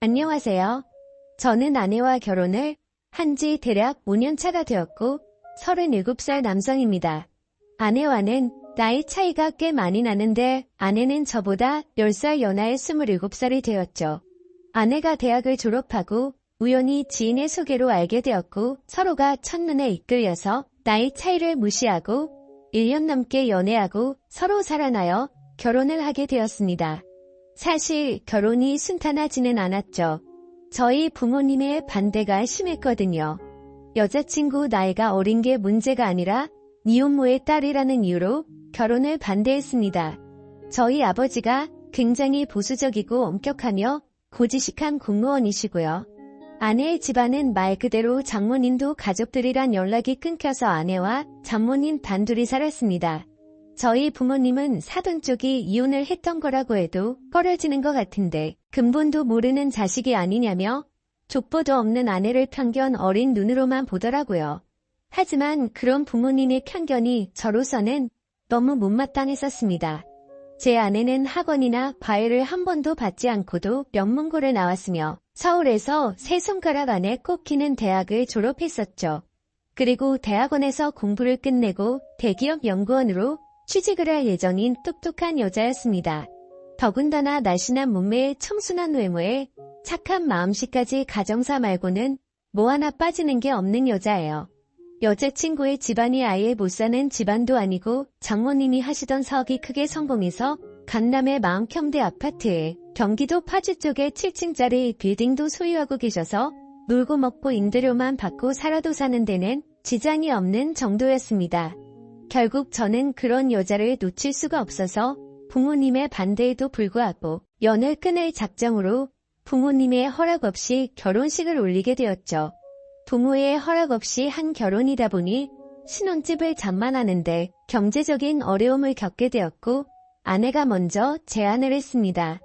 안녕하세요. 저는 아내와 결혼을 한 지 대략 5년 차가 되었고 37살 남성입니다. 아내와는 나이 차이가 꽤 많이 나는데 아내는 저보다 10살 연하의 27살이 되었죠. 아내가 대학을 졸업하고 우연히 지인의 소개로 알게 되었고 서로가 첫눈에 이끌려서 나이 차이를 무시하고 1년 넘게 연애하고 서로 살아나여 결혼을 하게 되었습니다. 사실 결혼이 순탄하지는 않았죠. 저희 부모님의 반대가 심했거든요. 여자친구 나이가 어린 게 문제가 아니라 이혼모의 딸이라는 이유로 결혼을 반대했습니다. 저희 아버지가 굉장히 보수적이고 엄격하며 고지식한 공무원이시고요. 아내의 집안은 말 그대로 장모님도 가족들이란 연락이 끊겨서 아내와 장모님 단둘이 살았습니다. 저희 부모님은 사돈 쪽이 이혼을 했던 거라고 해도 꺼려지는 것 같은데 근본도 모르는 자식이 아니냐며 족보도 없는 아내를 편견 어린 눈으로만 보더라고요. 하지만 그런 부모님의 편견이 저로서는 너무 못마땅했었습니다. 제 아내는 학원이나 과외를 한 번도 받지 않고도 명문고를 나왔으며 서울에서 세 손가락 안에 꼽히는 대학을 졸업했었죠. 그리고 대학원에서 공부를 끝내고 대기업 연구원으로 취직을 할 예정인 똑똑한 여자였습니다. 더군다나 날씬한 몸매에 청순한 외모에 착한 마음씨까지 가정사 말고는 뭐 하나 빠지는 게 없는 여자예요. 여자친구의 집안이 아예 못 사는 집안도 아니고 장모님이 하시던 사업이 크게 성공해서 강남의 마음평대 아파트에 경기도 파주 쪽에 7층짜리 빌딩도 소유하고 계셔서 놀고 먹고 임대료만 받고 살아도 사는 데는 지장이 없는 정도였습니다. 결국 저는 그런 여자를 놓칠 수가 없어서 부모님의 반대에도 불구하고 연을 끊을 작정으로 부모님의 허락 없이 결혼식을 올리게 되었죠. 부모의 허락 없이 한 결혼이다 보니 신혼집을 장만하는데 경제적인 어려움을 겪게 되었고 아내가 먼저 제안을 했습니다.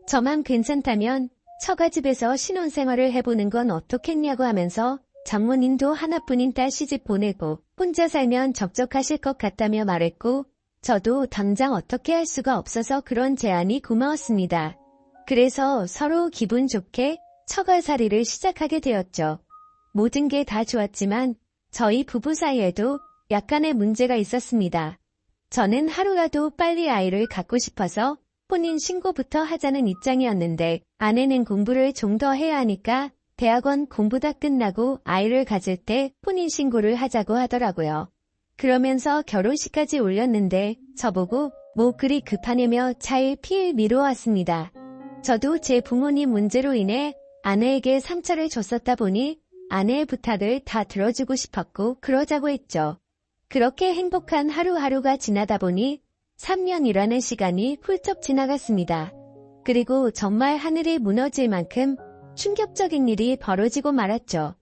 저만 괜찮다면 처가집에서 신혼생활을 해보는 건 어떻겠냐고 하면서 장모님도 하나뿐인 딸 시집 보내고 혼자 살면 적적하실 것 같다며 말했고 저도 당장 어떻게 할 수가 없어서 그런 제안이 고마웠습니다. 그래서 서로 기분 좋게 처가살이를 시작하게 되었죠. 모든 게 다 좋았지만 저희 부부 사이에도 약간의 문제가 있었습니다. 저는 하루라도 빨리 아이를 갖고 싶어서 혼인 신고부터 하자는 입장이었는데 아내는 공부를 좀 더 해야 하니까 대학원 공부 다 끝나고 아이를 가질 때 혼인 신고를 하자고 하더라고요. 그러면서 결혼식까지 올렸는데 저보고 뭐 그리 급하냐며 차일피일 미뤄왔습니다. 저도 제 부모님 문제로 인해 아내에게 상처를 줬었다 보니 아내의 부탁을 다 들어주고 싶었고 그러자고 했죠. 그렇게 행복한 하루하루가 지나다 보니 3년이라는 시간이 훌쩍 지나갔습니다. 그리고 정말 하늘이 무너질 만큼 충격적인 일이 벌어지고 말았죠.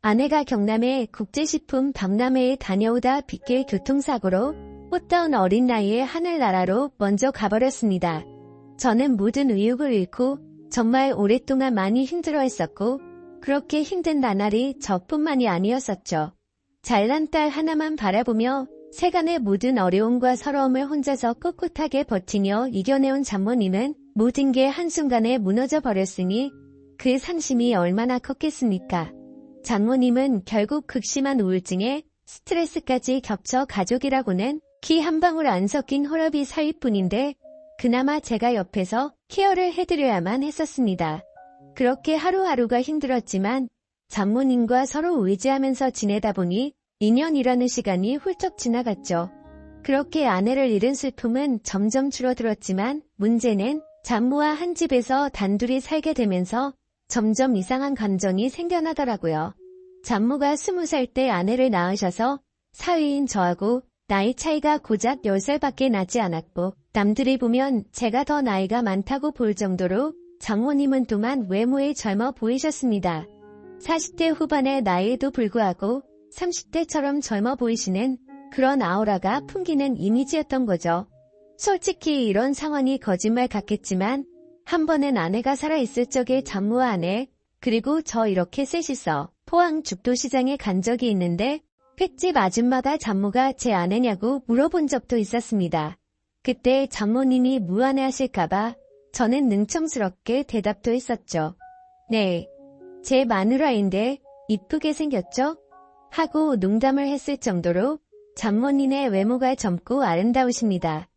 아내가 경남의 국제식품 박람회에 다녀오다 빗길 교통사고로 꽃다운 어린 나이에 하늘나라로 먼저 가버렸습니다. 저는 모든 의욕을 잃고 정말 오랫동안 많이 힘들어했었고 그렇게 힘든 나날이 저뿐만이 아니었었죠. 잘난 딸 하나만 바라보며 세간의 모든 어려움과 서러움을 혼자서 꿋꿋하게 버티며 이겨내온 장모님은 모든 게 한순간에 무너져 버렸으니 그 상심이 얼마나 컸겠습니까? 장모님은 결국 극심한 우울증에 스트레스까지 겹쳐 가족이라고는 기 한 방울 안 섞인 혈압이 사위뿐인데 그나마 제가 옆에서 케어를 해드려야만 했었습니다. 그렇게 하루하루가 힘들었지만 장모님과 서로 의지하면서 지내다 보니 2년이라는 시간이 훌쩍 지나갔죠. 그렇게 아내를 잃은 슬픔은 점점 줄어들었지만 문제는 장모와 한 집에서 단둘이 살게 되면서 점점 이상한 감정이 생겨나더라고요. 장모가 20살 때 아내를 낳으셔서 사위인 저하고 나이 차이가 고작 10살밖에 나지 않았고 남들이 보면 제가 더 나이가 많다고 볼 정도로 장모님은 또한 외모에 젊어 보이셨습니다. 40대 후반의 나이에도 불구하고 30대처럼 젊어 보이시는 그런 아우라가 풍기는 이미지였던 거죠. 솔직히 이런 상황이 거짓말 같겠지만 한 번은 아내가 살아있을 적에 장모와 아내 그리고 저 이렇게 셋이서 포항 죽도시장에 간 적이 있는데 횟집 아줌마가 장모가 제 아내냐고 물어본 적도 있었습니다. 그때 장모님이 무안해하실까봐 저는 능청스럽게 대답도 했었죠. 네, 제 마누라인데 이쁘게 생겼죠? 하고 농담을 했을 정도로 장모님의 외모가 젊고 아름다우십니다.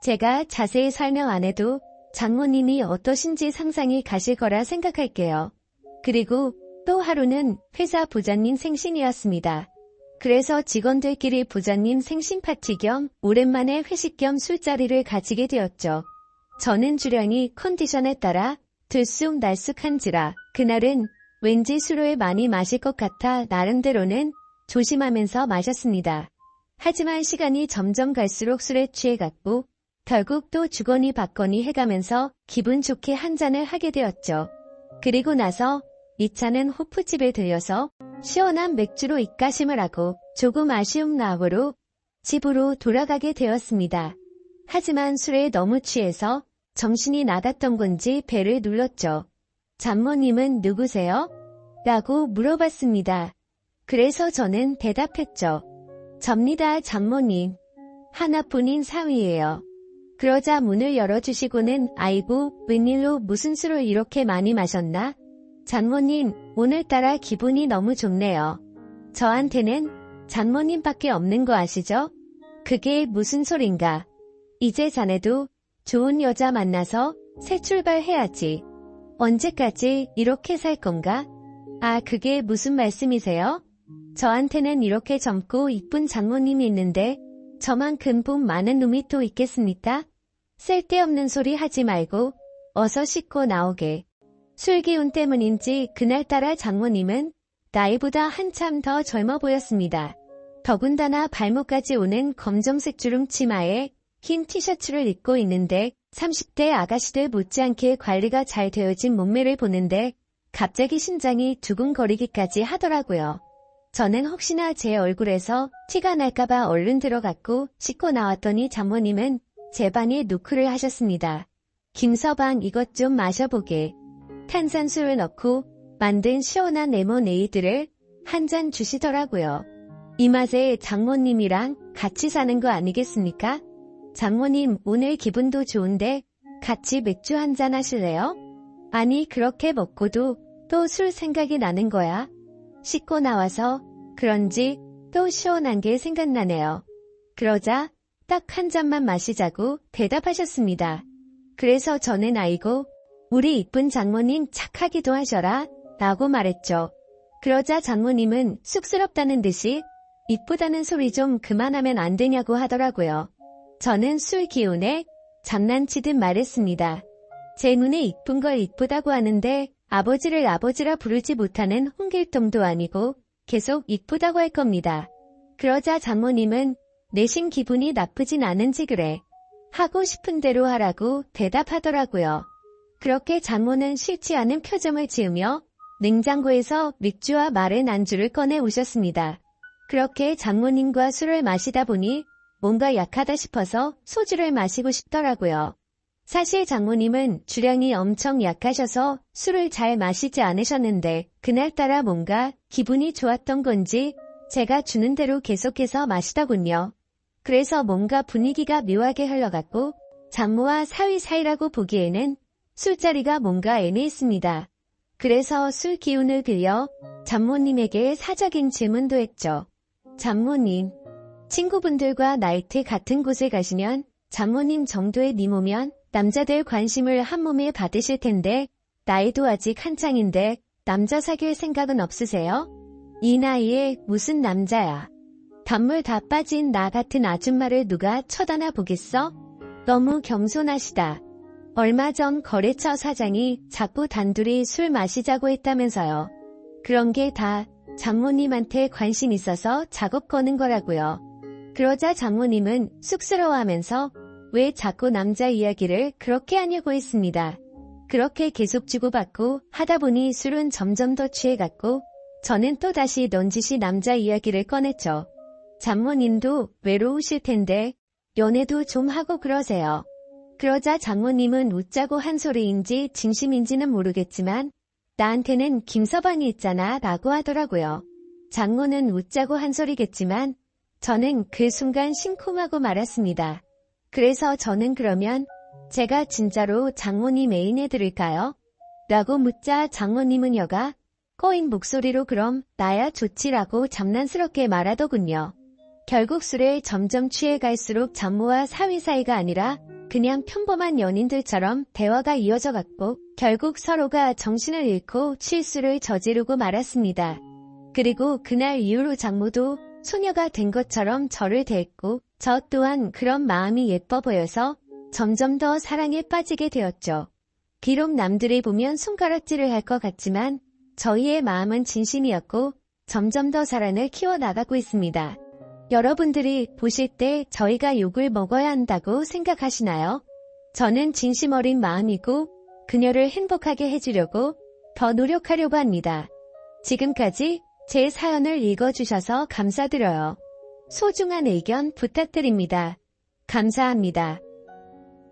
제가 자세히 설명 안 해도 장모님이 어떠신지 상상이 가실 거라 생각할게요. 그리고 또 하루는 회사 부장님 생신이었습니다. 그래서 직원들끼리 부장님 생신 파티 겸 오랜만에 회식 겸 술자리를 가지게 되었죠. 저는 주량이 컨디션에 따라 들쑥날쑥한지라 그날은 왠지 술을 많이 마실 것 같아 나름대로는 조심하면서 마셨습니다. 하지만 시간이 점점 갈수록 술에 취해갔고 결국 또 주거니 받거니 해가면서 기분 좋게 한 잔을 하게 되었죠. 그리고 나서 2차는 호프집에 들려서 시원한 맥주로 입가심을 하고 조금 아쉬운 마음으로 집으로 돌아가게 되었습니다. 하지만 술에 너무 취해서 정신이 나갔던 건지 배를 눌렀죠. 장모님은 누구세요? 라고 물어봤습니다. 그래서 저는 대답했죠. 접니다, 장모님. 하나뿐인 사위예요. 그러자 문을 열어주시고는 아이고 웬일로 무슨 술을 이렇게 많이 마셨나? 장모님 오늘따라 기분이 너무 좋네요. 저한테는 장모님밖에 없는 거 아시죠? 그게 무슨 소린가? 이제 자네도 좋은 여자 만나서 새 출발해야지. 언제까지 이렇게 살 건가? 아 그게 무슨 말씀이세요? 저한테는 이렇게 젊고 이쁜 장모님이 있는데 저만큼 돈 많은 놈이 또 있겠습니까? 쓸데없는 소리 하지 말고 어서 씻고 나오게. 술기운 때문인지 그날따라 장모님은 나이보다 한참 더 젊어 보였습니다. 더군다나 발목까지 오는 검정색 주름 치마에 흰 티셔츠를 입고 있는데 30대 아가씨들 못지않게 관리가 잘 되어진 몸매를 보는데 갑자기 심장이 두근거리기까지 하더라고요. 저는 혹시나 제 얼굴에서 티가 날까봐 얼른 들어갔고 씻고 나왔더니 장모님은 제 반에 노크를 하셨습니다. 김서방 이것 좀 마셔보게. 탄산수를 넣고 만든 시원한 레모네이드를 한 잔 주시더라고요. 이 맛에 장모님이랑 같이 사는 거 아니겠습니까? 장모님 오늘 기분도 좋은데 같이 맥주 한 잔 하실래요? 아니 그렇게 먹고도 또 술 생각이 나는 거야. 씻고 나와서 그런지 또 시원한 게 생각나네요. 그러자 딱 한 잔만 마시자고 대답하셨습니다. 그래서 저는 아이고 우리 이쁜 장모님 착하기도 하셔라 라고 말했죠. 그러자 장모님은 쑥스럽다는 듯이 이쁘다는 소리 좀 그만하면 안 되냐고 하더라고요. 저는 술 기운에 장난치듯 말했습니다. 제 눈에 이쁜 걸 이쁘다고 하는데 아버지를 아버지라 부르지 못하는 홍길동도 아니고 계속 이쁘다고 할 겁니다. 그러자 장모님은 내심 기분이 나쁘진 않은지 그래. 하고 싶은 대로 하라고 대답하더라고요. 그렇게 장모는 싫지 않은 표정을 지으며 냉장고에서 맥주와 마른 안주를 꺼내 오셨습니다. 그렇게 장모님과 술을 마시다 보니 뭔가 약하다 싶어서 소주를 마시고 싶더라고요. 사실 장모님은 주량이 엄청 약하셔서 술을 잘 마시지 않으셨는데 그날따라 뭔가 기분이 좋았던 건지 제가 주는 대로 계속해서 마시더군요. 그래서 뭔가 분위기가 묘하게 흘러갔고 장모와 사위 사이라고 보기에는 술자리가 뭔가 애매했습니다. 그래서 술 기운을 빌려 장모님에게 사적인 질문도 했죠. 장모님, 친구분들과 나이트 같은 곳에 가시면 장모님 정도의 미모면 남자들 관심을 한 몸에 받으실 텐데 나이도 아직 한창인데 남자 사귈 생각은 없으세요? 이 나이에 무슨 남자야. 단물 다 빠진 나 같은 아줌마를 누가 쳐다나 보겠어? 너무 겸손하시다. 얼마 전 거래처 사장이 자꾸 단둘이 술 마시자고 했다면서요. 그런 게 다 장모님한테 관심 있어서 작업 거는 거라고요. 그러자 장모님은 쑥스러워하면서 왜 자꾸 남자 이야기를 그렇게 하냐고 했습니다. 그렇게 계속 주고받고 하다 보니 술은 점점 더 취해갔고 저는 또다시 넌지시 남자 이야기를 꺼냈죠. 장모님도 외로우실 텐데 연애도 좀 하고 그러세요. 그러자 장모님은 웃자고 한 소리인지 진심인지는 모르겠지만 나한테는 김서방이 있잖아 라고 하더라고요. 장모는 웃자고 한 소리겠지만 저는 그 순간 심쿵하고 말았습니다. 그래서 저는 그러면 제가 진짜로 장모님 애인해드릴까요? 라고 묻자 장모님은 여가 꼬인 목소리로 그럼 나야 좋지라고 장난스럽게 말하더군요. 결국 술에 점점 취해갈수록 장모와 사위 사이가 아니라 그냥 평범한 연인들처럼 대화가 이어져 갔고 결국 서로가 정신을 잃고 실수를 저지르고 말았습니다. 그리고 그날 이후로 장모도 소녀가 된 것처럼 저를 대했고 저 또한 그런 마음이 예뻐 보여서 점점 더 사랑에 빠지게 되었죠. 비록 남들이 보면 손가락질을 할 것 같지만 저희의 마음은 진심이었고 점점 더 사랑을 키워나가고 있습니다. 여러분들이 보실 때 저희가 욕을 먹어야 한다고 생각하시나요? 저는 진심 어린 마음이고 그녀를 행복하게 해주려고 더 노력하려고 합니다. 지금까지 제 사연을 읽어주셔서 감사드려요. 소중한 의견 부탁드립니다. 감사합니다.